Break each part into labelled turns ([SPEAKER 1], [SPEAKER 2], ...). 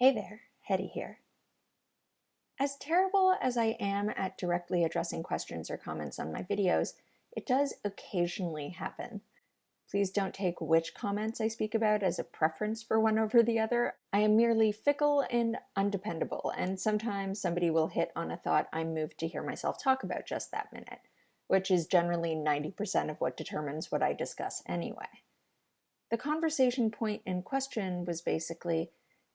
[SPEAKER 1] Hey there, Hetty here. As terrible as I am at directly addressing questions or comments on my videos, it does occasionally happen. Please don't take which comments I speak about as a preference for one over the other. I am merely fickle and undependable, and sometimes somebody will hit on a thought I'm moved to hear myself talk about just that minute, which is generally 90% of what determines what I discuss anyway. The conversation point in question was basically,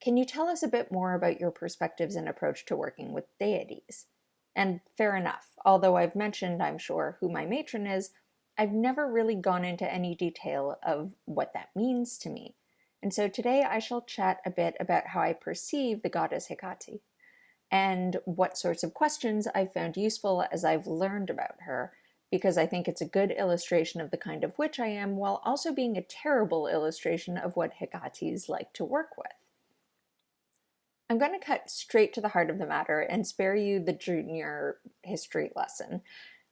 [SPEAKER 1] can you tell us a bit more about your perspectives and approach to working with deities? And fair enough, although I've mentioned, I'm sure, who my matron is, I've never really gone into any detail of what that means to me. And so today I shall chat a bit about how I perceive the goddess Hecate, and what sorts of questions I've found useful as I've learned about her, because I think it's a good illustration of the kind of witch I am, while also being a terrible illustration of what Hecates like to work with. I'm going to cut straight to the heart of the matter and spare you the junior history lesson.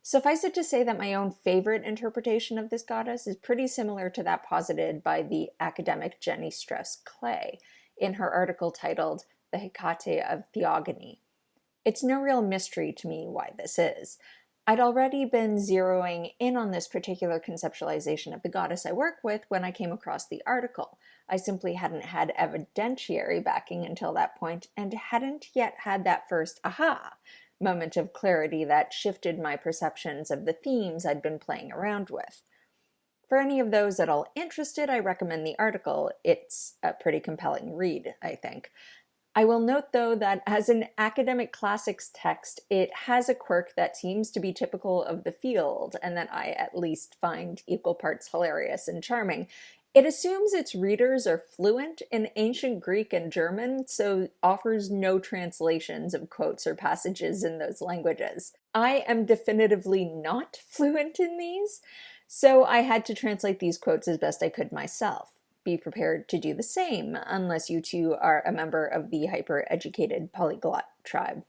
[SPEAKER 1] Suffice it to say that my own favorite interpretation of this goddess is pretty similar to that posited by the academic Jenny Strauss Clay in her article titled The Hecate of Theogony. It's no real mystery to me why this is. I'd already been zeroing in on this particular conceptualization of the goddess I work with when I came across the article. I simply hadn't had evidentiary backing until that point and hadn't yet had that first aha moment of clarity that shifted my perceptions of the themes I'd been playing around with. For any of those at all interested, I recommend the article. It's a pretty compelling read, I think. I will note, though, that as an academic classics text, it has a quirk that seems to be typical of the field, and that I at least find equal parts hilarious and charming. It assumes its readers are fluent in ancient Greek and German, so offers no translations of quotes or passages in those languages. I am definitively not fluent in these, so I had to translate these quotes as best I could myself. Be prepared to do the same, unless you too are a member of the hyper-educated polyglot tribe.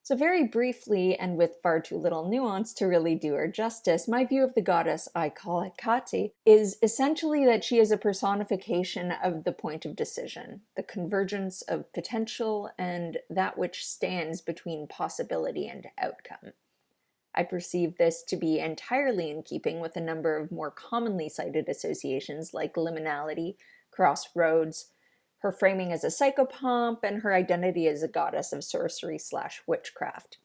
[SPEAKER 1] So very briefly, and with far too little nuance to really do her justice, my view of the goddess I call Hecate is essentially that she is a personification of the point of decision, the convergence of potential and that which stands between possibility and outcome. I perceive this to be entirely in keeping with a number of more commonly cited associations like liminality, crossroads, her framing as a psychopomp, and her identity as a goddess of sorcery/witchcraft.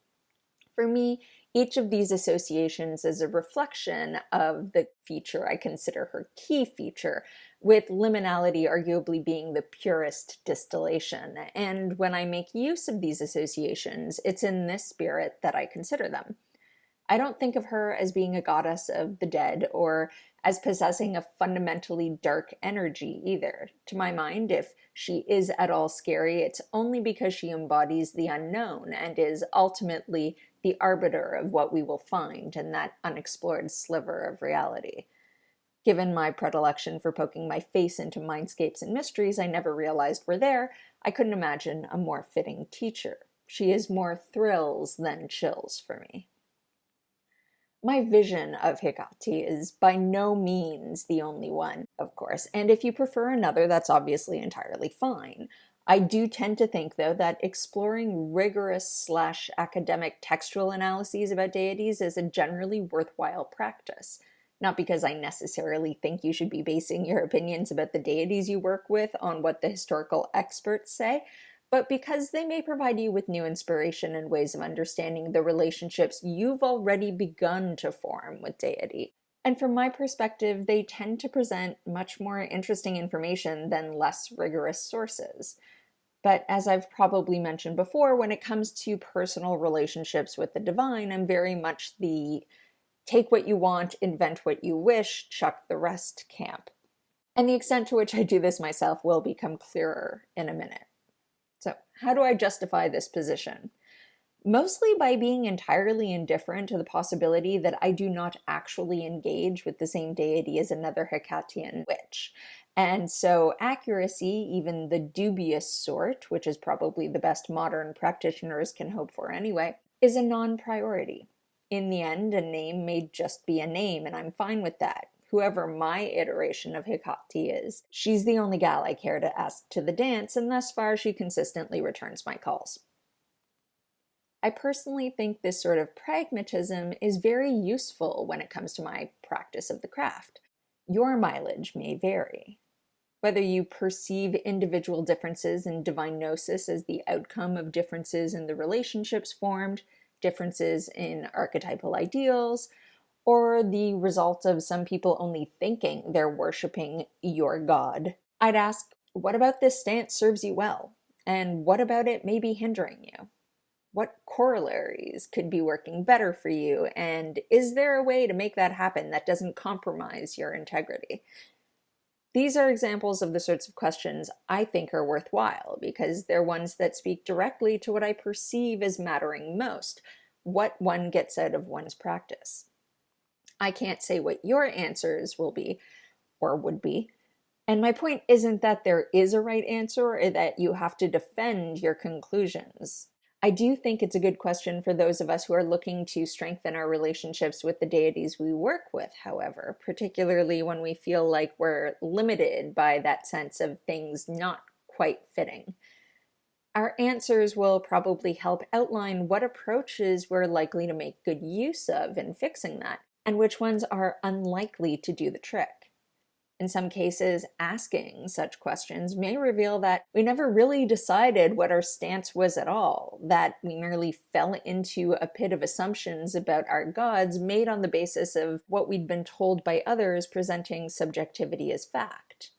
[SPEAKER 1] For me, each of these associations is a reflection of the feature I consider her key feature, with liminality arguably being the purest distillation. And when I make use of these associations, it's in this spirit that I consider them. I don't think of her as being a goddess of the dead or as possessing a fundamentally dark energy either. To my mind, if she is at all scary, it's only because she embodies the unknown and is ultimately the arbiter of what we will find in that unexplored sliver of reality. Given my predilection for poking my face into mindscapes and mysteries I never realized were there, I couldn't imagine a more fitting teacher. She is more thrills than chills for me. My vision of Hecate is by no means the only one, of course, and if you prefer another, that's obviously entirely fine. I do tend to think, though, that exploring rigorous/academic textual analyses about deities is a generally worthwhile practice. Not because I necessarily think you should be basing your opinions about the deities you work with on what the historical experts say, but because they may provide you with new inspiration and ways of understanding the relationships you've already begun to form with deity. And from my perspective, they tend to present much more interesting information than less rigorous sources. But as I've probably mentioned before, when it comes to personal relationships with the divine, I'm very much the take what you want, invent what you wish, chuck the rest camp. And the extent to which I do this myself will become clearer in a minute. So, how do I justify this position? Mostly by being entirely indifferent to the possibility that I do not actually engage with the same deity as another Hecatean witch. And so accuracy, even the dubious sort, which is probably the best modern practitioners can hope for anyway, is a non-priority. In the end, a name may just be a name, and I'm fine with that. whoever my iteration of Hecate is. She's the only gal I care to ask to the dance, and thus far she consistently returns my calls. I personally think this sort of pragmatism is very useful when it comes to my practice of the craft. Your mileage may vary. Whether you perceive individual differences in divine gnosis as the outcome of differences in the relationships formed, differences in archetypal ideals, or the result of some people only thinking they're worshiping your god, I'd ask, what about this stance serves you well? And what about it may be hindering you? What corollaries could be working better for you? And is there a way to make that happen that doesn't compromise your integrity? These are examples of the sorts of questions I think are worthwhile because they're ones that speak directly to what I perceive as mattering most, what one gets out of one's practice. I can't say what your answers will be or would be. And my point isn't that there is a right answer or that you have to defend your conclusions. I do think it's a good question for those of us who are looking to strengthen our relationships with the deities we work with, however, particularly when we feel like we're limited by that sense of things not quite fitting. Our answers will probably help outline what approaches we're likely to make good use of in fixing that, and which ones are unlikely to do the trick. In some cases, asking such questions may reveal that we never really decided what our stance was at all, that we merely fell into a pit of assumptions about our gods made on the basis of what we'd been told by others presenting subjectivity as fact.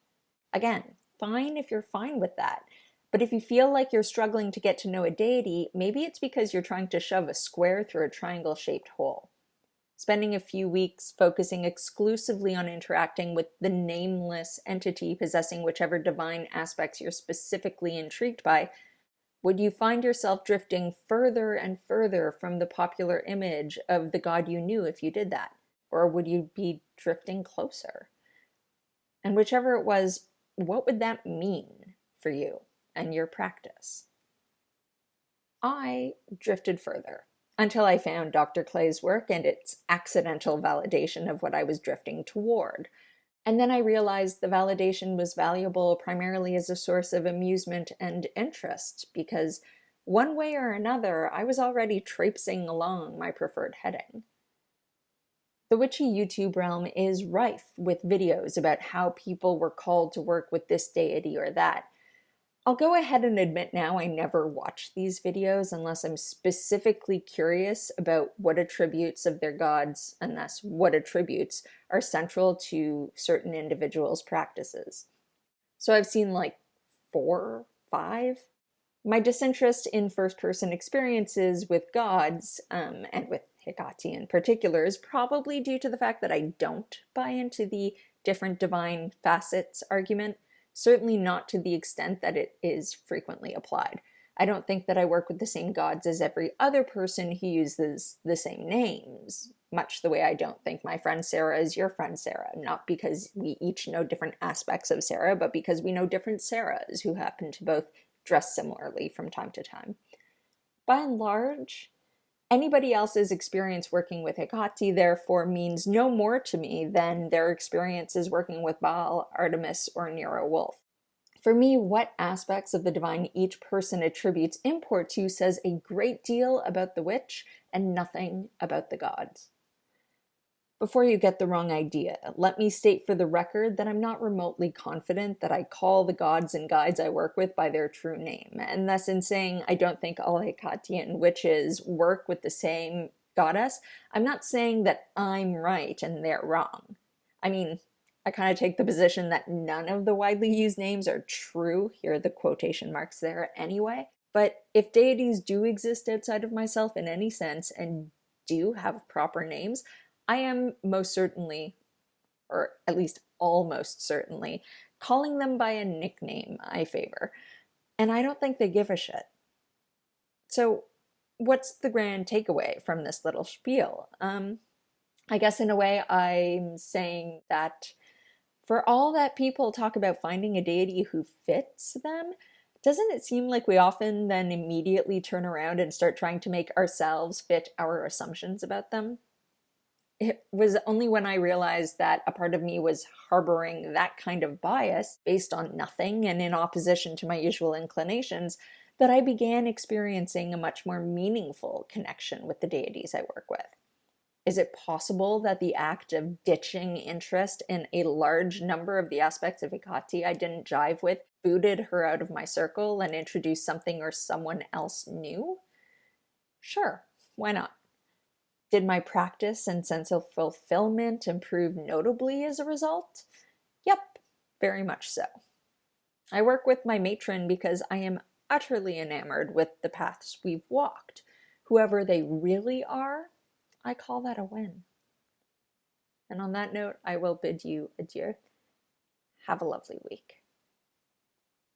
[SPEAKER 1] Again, fine if you're fine with that, but if you feel like you're struggling to get to know a deity, maybe it's because you're trying to shove a square through a triangle-shaped hole. Spending a few weeks focusing exclusively on interacting with the nameless entity possessing whichever divine aspects you're specifically intrigued by, would you find yourself drifting further and further from the popular image of the god you knew if you did that? Or would you be drifting closer? And whichever it was, what would that mean for you and your practice? I drifted further, until I found Dr. Clay's work and its accidental validation of what I was drifting toward. And then I realized the validation was valuable primarily as a source of amusement and interest, because one way or another, I was already traipsing along my preferred heading. The witchy YouTube realm is rife with videos about how people were called to work with this deity or that. I'll go ahead and admit now I never watch these videos unless I'm specifically curious about what attributes of their gods, and thus what attributes, are central to certain individuals' practices. So I've seen like 4, 5. My disinterest in first-person experiences with gods, and with Hecate in particular, is probably due to the fact that I don't buy into the different divine facets argument. Certainly not to the extent that it is frequently applied. I don't think that I work with the same gods as every other person who uses the same names, much the way I don't think my friend Sarah is your friend Sarah, not because we each know different aspects of Sarah, but because we know different Sarahs who happen to both dress similarly from time to time. By and large, anybody else's experience working with Hecate, therefore, means no more to me than their experiences working with Baal, Artemis, or Nero Wolfe. For me, what aspects of the divine each person attributes import to says a great deal about the witch and nothing about the gods. Before you get the wrong idea, let me state for the record that I'm not remotely confident that I call the gods and guides I work with by their true name, and thus in saying I don't think all Hecatean witches work with the same goddess, I'm not saying that I'm right and they're wrong. I mean, I kind of take the position that none of the widely used names are true, here are the quotation marks there anyway, but if deities do exist outside of myself in any sense and do have proper names, I am most certainly, or at least almost certainly, calling them by a nickname I favor. And I don't think they give a shit. So what's the grand takeaway from this little spiel? I guess in a way I'm saying that for all that people talk about finding a deity who fits them, doesn't it seem like we often then immediately turn around and start trying to make ourselves fit our assumptions about them? It was only when I realized that a part of me was harboring that kind of bias based on nothing and in opposition to my usual inclinations that I began experiencing a much more meaningful connection with the deities I work with. Is it possible that the act of ditching interest in a large number of the aspects of Hecate I didn't jive with booted her out of my circle and introduced something or someone else new? Sure, why not? Did my practice and sense of fulfillment improve notably as a result? Yep, very much so. I work with my matron because I am utterly enamored with the paths we've walked. Whoever they really are, I call that a win. And on that note, I will bid you adieu. Have a lovely week.